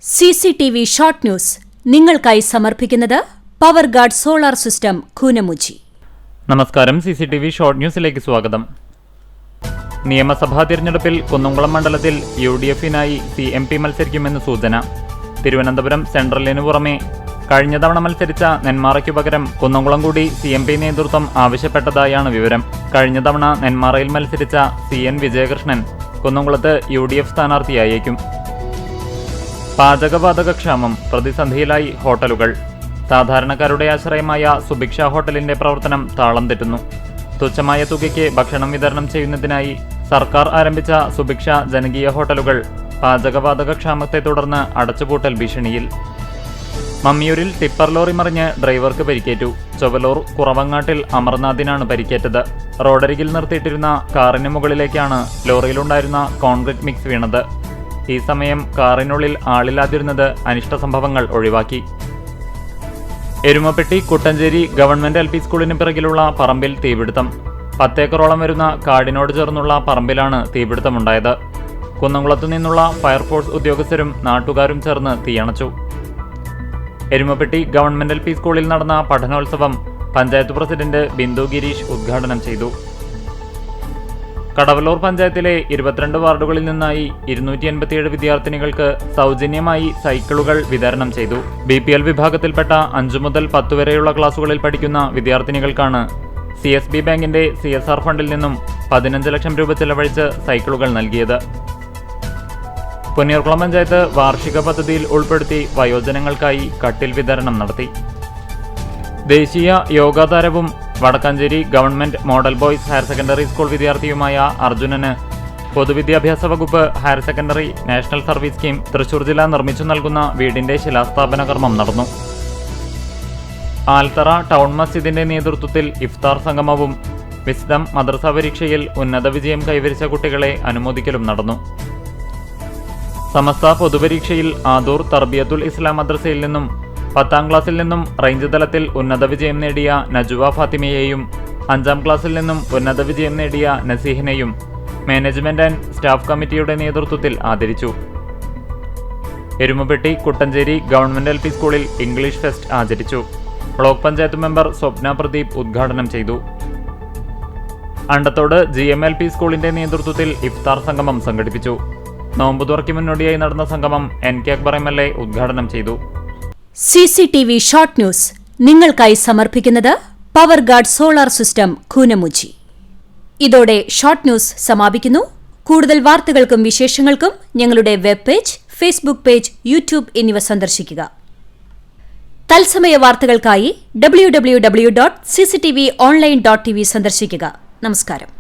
CCTV short news നിങ്ങൾക്കായി സമർപ്പിക്കുന്നത് power guard solar system Koonamuchi. നമസ്കാരം. CCTV ഷോർട്ട് ന്യൂസിലേക്ക് സ്വാഗതം. നിയമസഭാ തിരഞ്ഞെടുപ്പിൽ കുന്നംകുളം മണ്ഡലത്തിൽ UDF-നായി CMP മത്സരിക്കുമെന്ന് സൂചന. തിരുവനന്തപുരം സെൻട്രലിനു പുറമെ കഴിഞ്ഞ തവണ മത്സരിച്ച നെന്മാറയ്ക്കു പകരം കുന്നംകുളം കൂടി CMP നേതൃത്വം ആവശ്യപ്പെട്ടതായാണ് വിവരം. കഴിഞ്ഞ തവണ നെന്മാറയിൽ മത്സരിച്ച CN വിജയകൃഷ്ണൻ കുന്നംകുളത്ത് UDF സ്ഥാനാർത്ഥിയായേക്കും. പാചകവാതകക്ഷാമം, പ്രതിസന്ധിയിലായി ഹോട്ടലുകൾ. സാധാരണക്കാരുടെ ആശ്രയമായ സുഭിക്ഷ ഹോട്ടലിന്റെ പ്രവർത്തനം താളം തെറ്റുന്നു. തുച്ഛമായ തുകയ്ക്ക് ഭക്ഷണം വിതരണം ചെയ്യുന്നതിനായി സർക്കാർ ആരംഭിച്ച സുഭിക്ഷ ജനകീയ ഹോട്ടലുകൾ പാചകവാതകക്ഷാമത്തെ തുടർന്ന് അടച്ചുപൂട്ടൽ ഭീഷണിയിൽ. മമ്മിയൂരിൽ ടിപ്പർ ലോറി മറിഞ്ഞ് ഡ്രൈവർക്ക് പരിക്കേറ്റു. ചൊവ്വലൂർ കുറവങ്ങാട്ടിൽ അമർനാഥിനാണ് പരിക്കേറ്റത്. റോഡരികിൽ നിർത്തിയിട്ടിരുന്ന കാറിന് മുകളിലേക്കാണ് ലോറിയിലുണ്ടായിരുന്ന കോൺക്രീറ്റ് മിക്സ് വീണത്. ഈ സമയം കാറിനുള്ളിൽ ആളില്ലാതിരുന്നത് അനിഷ്ട സംഭവങ്ങൾ ഒഴിവാക്കി. എരുമപ്പെട്ടി കുട്ടഞ്ചേരി ഗവൺമെന്റ് LP സ്കൂളിന് പിറകിലുള്ള പറമ്പിൽ തീപിടുത്തം. 10 ഏക്കറോളം വരുന്ന കാടിനോട് ചേർന്നുള്ള പറമ്പിലാണ് തീപിടുത്തമുണ്ടായത്. കുന്നംകുളത്തു നിന്നുള്ള ഫയർഫോഴ്സ് ഉദ്യോഗസ്ഥരും നാട്ടുകാരും ചേർന്ന് തീയണച്ചു. എരുമപ്പെട്ടി ഗവൺമെന്റ് LP സ്കൂളിൽ നടന്ന പഠനോത്സവം പഞ്ചായത്ത് പ്രസിഡന്റ് ബിന്ദു ഗിരീഷ് ഉദ്ഘാടനം ചെയ്തു. കടവല്ലൂർ പഞ്ചായത്തിലെ 22 വാർഡുകളിൽ നിന്നായി 287 വിദ്യാർത്ഥിനികൾക്ക് സൗജന്യമായി സൈക്കിളുകൾ വിതരണം ചെയ്തു. BPL വിഭാഗത്തിൽപ്പെട്ട 5 മുതൽ 10 വരെയുള്ള ക്ലാസുകളിൽ പഠിക്കുന്ന വിദ്യാർത്ഥിനികൾക്കാണ് CSB ബാങ്കിന്റെ CSR ഫണ്ടിൽ നിന്നും 15 ലക്ഷം രൂപ ചെലവഴിച്ച് സൈക്കിളുകൾ നൽകിയത്. പൊന്നിയൂർക്കുളം പഞ്ചായത്ത് വാർഷിക പദ്ധതിയിൽ ഉൾപ്പെടുത്തി വയോജനങ്ങൾക്കായി കട്ടിൽ വിതരണം നടത്തി. ദേശീയ യോഗാ താരവും Vadakkanchery government model boys higher secondary school വിദ്യാർത്ഥിയുമായ അർജുനന് പൊതുവിദ്യാഭ്യാസ വകുപ്പ് higher secondary national service scheme Thrissur ജില്ല നിർമ്മിച്ചു നൽകുന്ന വീടിന്റെ ശിലാസ്ഥാപന കർമ്മം നടന്നു. ആൽത്തറ ടൗൺ മസ്ജിദിന്റെ നേതൃത്വത്തിൽ ഇഫ്താർ സംഗമവും വിസ്ഡം മദ്രസ പരീക്ഷയിൽ ഉന്നത വിജയം കൈവരിച്ച കുട്ടികളെ അനുമോദിക്കലും നടന്നു. സമസ്ത പൊതുപരീക്ഷയിൽ ആദൂർ തർബിയത്തുൽ ഇസ്ലാം മദ്രസയിൽ നിന്നും 10ാം ക്ലാസ്സിൽ നിന്നും റേഞ്ച് തലത്തിൽ ഉന്നത വിജയം നേടിയ നജുവ ഫാത്തിമയെയും 5ാം ക്ലാസ്സിൽ നിന്നും ഉന്നത വിജയം നേടിയ നസീഹിനെയും മാനേജ്മെന്റ് ആൻഡ് സ്റ്റാഫ് കമ്മിറ്റിയുടെ നേതൃത്വത്തിൽ ആദരിച്ചു. എരുമപ്പെട്ടി കുട്ടഞ്ചേരി ഗവൺമെന്റ് LP സ്കൂളിൽ ഇംഗ്ലീഷ് ഫെസ്റ്റ് ആചരിച്ചു. ബ്ലോക്ക് പഞ്ചായത്ത് മെമ്പർ സ്വപ്ന പ്രദീപ് ഉദ്ഘാടനം ചെയ്തു. അണ്ടത്തോട് GMLP സ്കൂളിന്റെ നേതൃത്വത്തിൽ ഇഫ്താർ സംഗമം സംഘടിപ്പിച്ചു. നോമ്പുതുറയ്ക്ക് മുന്നോടിയായി നടന്ന സംഗമം NK അക്ബർ MLA ഉദ്ഘാടനം ചെയ്തു. CCTV ഷോർട്ട് ന്യൂസ് നിങ്ങൾക്കായി സമർപ്പിക്കുന്നത് power guard solar system Koonamuchi. ഇതോടെ ഷോർട്ട് ന്യൂസ് സമാപിക്കുന്നു. കൂടുതൽ വാർത്തകൾക്കും വിശേഷങ്ങൾക്കും ഞങ്ങളുടെ web page, Facebook page, YouTube എന്നിവ സന്ദർശിക്കുക. തത്സമയ വാർത്തകൾക്കായി www.cctv online.tv സന്ദർശിക്കുക. നമസ്കാരം.